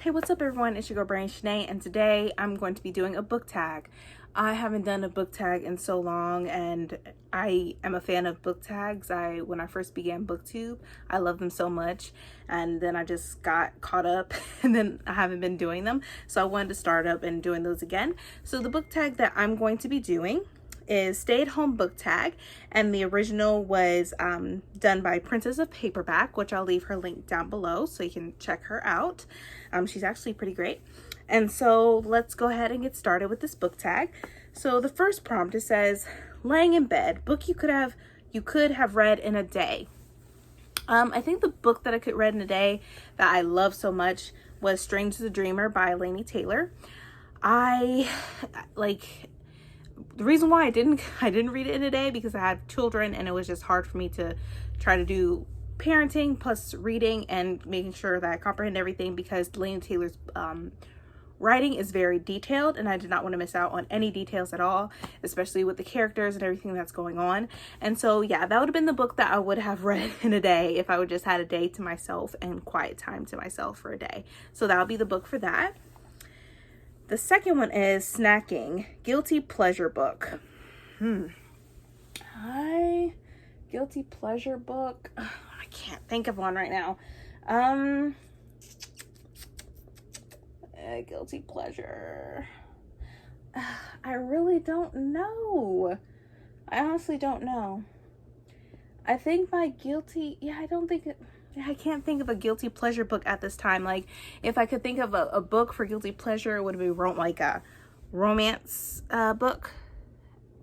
Hey, what's up everyone? It's your girl Brain Shanae, and today I'm going to be doing a book tag. I haven't done a book tag in so long, and I am a fan of book tags. When I first began BookTube, I love them so much, and then I just got caught up and then I haven't been doing them. So I wanted to start up and doing those again. So the book tag that I'm going to be doing is Stay at Home Book Tag, and the original was done by Princess of Paperback, which I'll leave her link down below so you can check her out. She's actually pretty great. And so let's go ahead and get started with this book tag. So the first prompt, it says, laying in bed, book you could have read in a day. I think the book that I could read in a day that I love so much was Strange the Dreamer by Laini Taylor. The reason why I didn't read it in a day because I had children and it was just hard for me to try to do parenting plus reading and making sure that I comprehend everything, because Laini Taylor's writing is very detailed and I did not want to miss out on any details at all, especially with the characters and everything that's going on. And so yeah, that would have been the book that I would have read in a day if I would just had a day to myself and quiet time to myself for a day. So that'll be the book for that. The second one is Snacking, Guilty Pleasure Book. Guilty pleasure book. I can't think of one right now. Guilty pleasure. I really don't know. I honestly don't know. I think I can't think of a guilty pleasure book at this time. Like, if I could think of a book for guilty pleasure, it would be like a romance book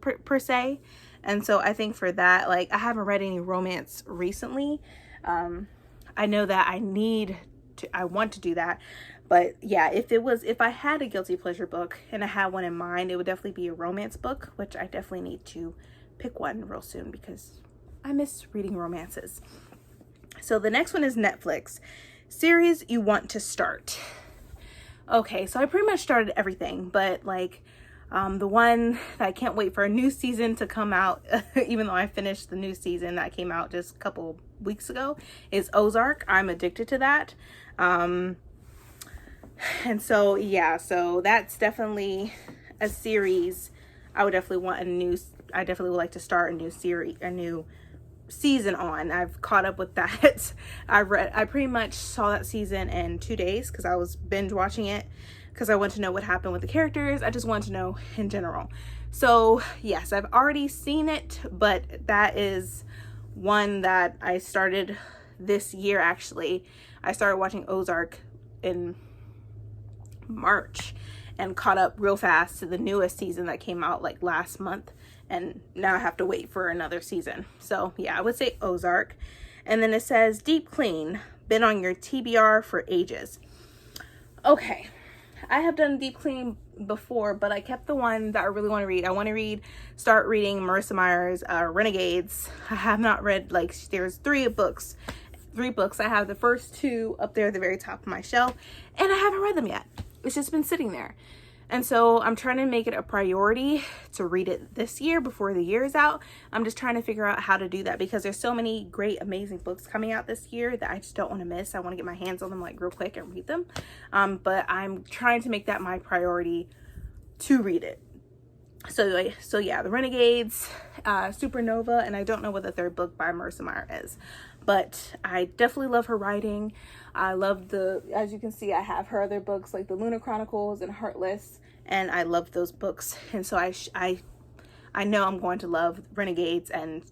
per se. And so I think for that, like, I haven't read any romance recently. I know that I want to do that. But yeah, if I had a guilty pleasure book and I had one in mind, it would definitely be a romance book, which I definitely need to pick one real soon because I miss reading romances. So the next one is Netflix, series you want to start. Okay, so I pretty much started everything, but like the one that I can't wait for a new season to come out, even though I finished the new season that came out just a couple weeks ago, is Ozark. I'm addicted to that. And so yeah, so that's definitely a series I would definitely I definitely would like to start a new season on. I've caught up with that. I pretty much saw that season in 2 days because I was binge watching it because I wanted to know what happened with the characters. I just wanted to know in general. So yes, I've already seen it, but that is one that I started this year. Actually, I started watching Ozark in March and caught up real fast to the newest season that came out like last month, and now I have to wait for another season. So yeah, I would say Ozark. And then it says Deep Clean, been on your TBR for ages. Okay, I have done Deep Clean before, but I kept the one that I really want to read. I want to start reading Marissa Meyer's Renegades. I have not read, like, there's three books. I have the first two up there at the very top of my shelf, and I haven't read them yet. It's just been sitting there. And so I'm trying to make it a priority to read it this year before the year is out. I'm just trying to figure out how to do that because there's so many great, amazing books coming out this year that I just don't want to miss. I want to get my hands on them like real quick and read them. But I'm trying to make that my priority to read it. So yeah, the Renegades, Supernova, and I don't know what the third book by Marissa Meyer is, but I definitely love her writing. I love as you can see, I have her other books like the Lunar Chronicles and Heartless, and I love those books. And so I know I'm going to love Renegades and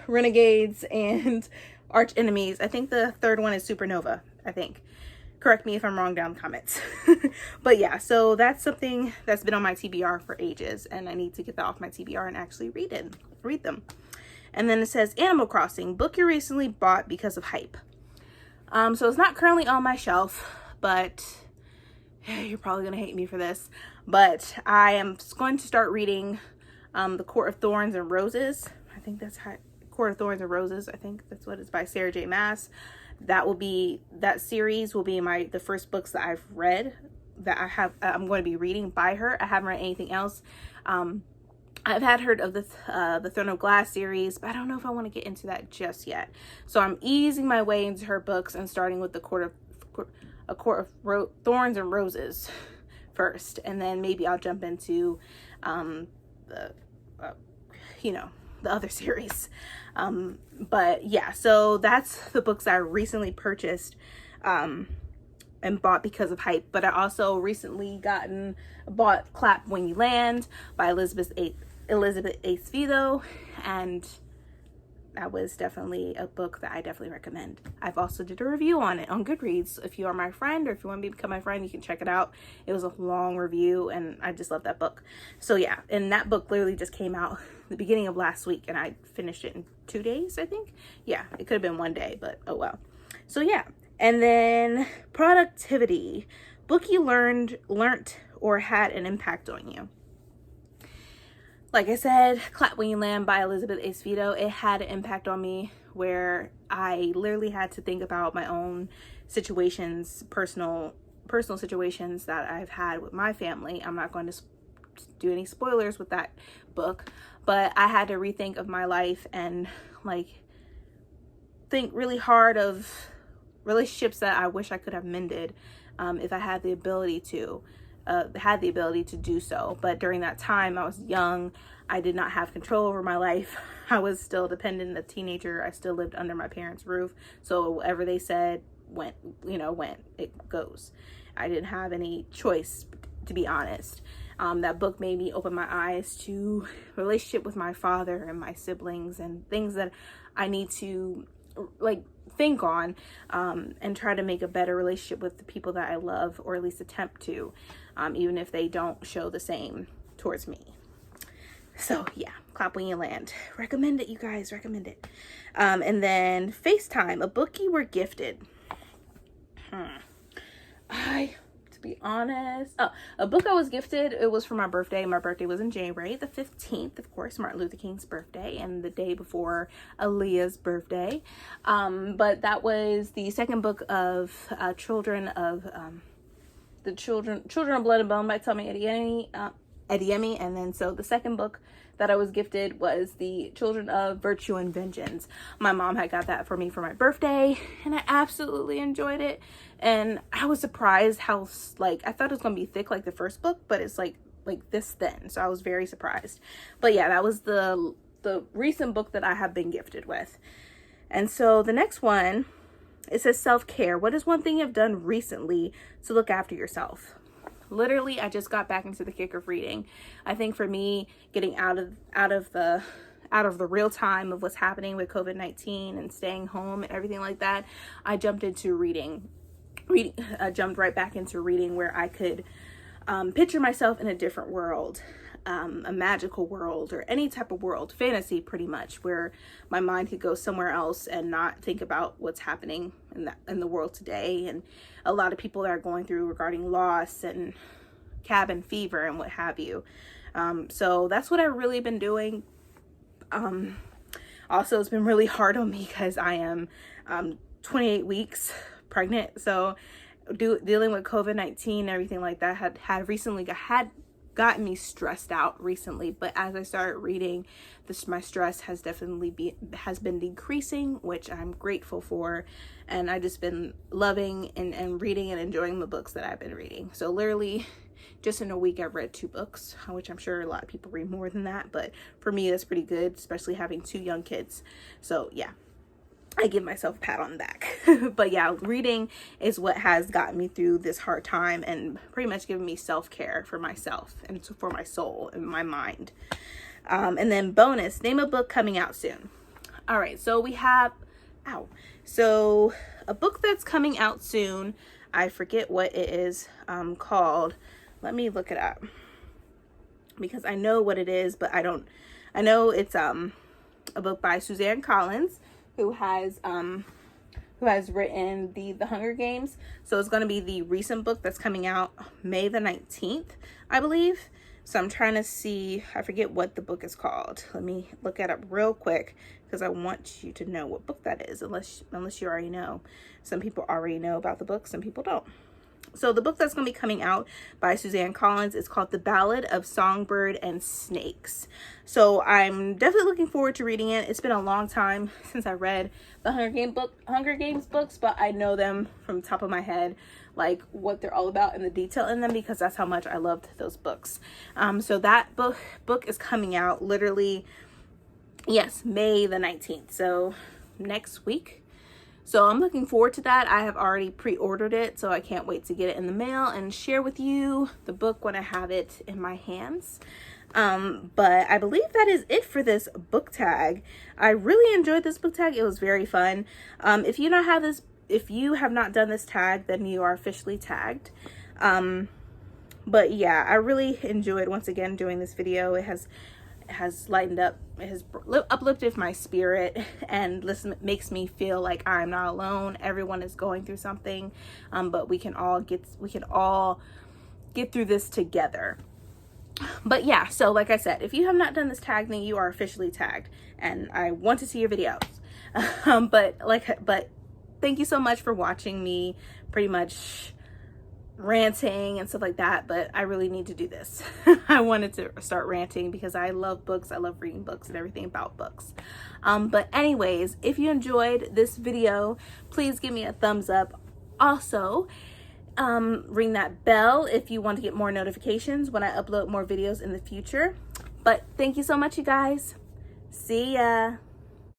Renegades and Arch Enemies. I think the third one is Supernova, I think. Correct me if I'm wrong down in the comments. But yeah, so that's something that's been on my TBR for ages, and I need to get that off my TBR and actually read them. And then it says Animal Crossing, book you recently bought because of hype. So it's not currently on my shelf, but you're probably gonna hate me for this, but I am going to start reading The Court of Thorns and Roses. I think that's Court of Thorns and Roses. I think that's what it's by Sarah J. Maas. That series will be the first books that I've read that I'm going to be reading by her. I haven't read anything else. I've had heard of the Throne of Glass series, but I don't know if I want to get into that just yet. So I'm easing my way into her books and starting with the Court of A Court of Thorns and Roses first, and then maybe I'll jump into the the other series. But yeah, so that's the books I recently purchased and bought because of hype. But I also recently bought Clap When You Land by Elizabeth A. Svido, and that was definitely a book that I definitely recommend. I've also did a review on it on Goodreads. If you are my friend, or if you want to become my friend, you can check it out. It was a long review, and I just love that book. So yeah, and that book literally just came out the beginning of last week, and I finished it in 2 days, I think. Yeah, it could have been 1 day, but oh well. So yeah, and then productivity. Book you learned or had an impact on you. Like I said, Clap When You Land by Elizabeth A. Svido, it had an impact on me where I literally had to think about my own situations, personal situations that I've had with my family. I'm not going to do any spoilers with that book, but I had to rethink of my life and like think really hard of relationships that I wish I could have mended if I had the ability to. Do so. But during that time, I was young. I did not have control over my life. I was still dependent, a teenager. I still lived under my parents' roof. So whatever they said went, it goes. I didn't have any choice, to be honest. That book made me open my eyes to relationship with my father and my siblings and things that I need to think on and try to make a better relationship with the people that I love, or at least attempt to, even if they don't show the same towards me. So yeah, Clap When You Land. Recommend it, you guys. Recommend it. And then Facetime, a book you were gifted. To be honest, a book I was gifted, it was for my birthday. My birthday was in January the 15th, of course, Martin Luther King's birthday, and the day before Aaliyah's birthday. But that was the second book of Children of Blood and Bone by Tommy Adeyemi. And then so the second book that I was gifted was The Children of Virtue and Vengeance. My mom had got that for me for my birthday, and I absolutely enjoyed it. And I was surprised how I thought it was gonna be thick like the first book, but it's like this thin. So I was very surprised. But yeah, that was the recent book that I have been gifted with. And so the next one, it says self-care. What is one thing you've done recently to look after yourself? Literally, I just got back into the kick of reading. I think for me, getting out of the real time of what's happening with COVID-19 and staying home and everything like that, I jumped into reading. I jumped right back into reading, where I could picture myself in a different world, a magical world, or any type of world, fantasy pretty much, where my mind could go somewhere else and not think about what's happening in the world today, and a lot of people that are going through regarding loss and cabin fever and what have you. So that's what I've really been doing. Also, it's been really hard on me because I am 28 weeks pregnant, so dealing with COVID-19 and everything like that had gotten me stressed out recently. But as I started reading, my stress has definitely been decreasing, which I'm grateful for. And I just been loving and reading and enjoying the books that I've been reading. So literally just in a week I've read 2 books, which I'm sure a lot of people read more than that, but for me that's pretty good, especially having 2 young kids. So yeah, I give myself a pat on the back. But yeah, reading is what has gotten me through this hard time and pretty much given me self-care for myself and for my soul and my mind. And then bonus, name a book coming out soon. All right, so we have, so a book that's coming out soon, I forget what it is called. Let me look it up, because I know what it is, but I know it's a book by Suzanne Collins, who has written the Hunger Games. So it's going to be the recent book that's coming out May the 19th, I believe. So I'm trying to see, I forget what the book is called. Let me look it up real quick, because I want you to know what book that is, unless you already know. Some people already know about the book, some people don't. So the book that's going to be coming out by Suzanne Collins is called The Ballad of Songbird and Snakes. So I'm definitely looking forward to reading it. It's been a long time since I read the Hunger Games books, but I know them from the top of my head, like what they're all about and the detail in them, because that's how much I loved those books. So that book is coming out literally, yes, May the 19th. So next week. So I'm looking forward to that. I have already pre-ordered it, so I can't wait to get it in the mail and share with you the book when I have it in my hands. But I believe that is it for this book tag. I really enjoyed this book tag. It was very fun. If you have not done this tag, then you are officially tagged. But yeah, I really enjoyed, once again, doing this video. It has lightened up, it has uplifted my spirit, and makes me feel like I'm not alone. Everyone is going through something, but we can all get through this together. But yeah, so like I said, if you have not done this tag, then you are officially tagged, and I want to see your videos. But thank you so much for watching me pretty much ranting and stuff like that, but I really need to do this. I wanted to start ranting because I love books. I love reading books and everything about books. But anyways, if you enjoyed this video, please give me a thumbs up. Also, ring that bell if you want to get more notifications when I upload more videos in the future. But thank you so much, you guys. See ya.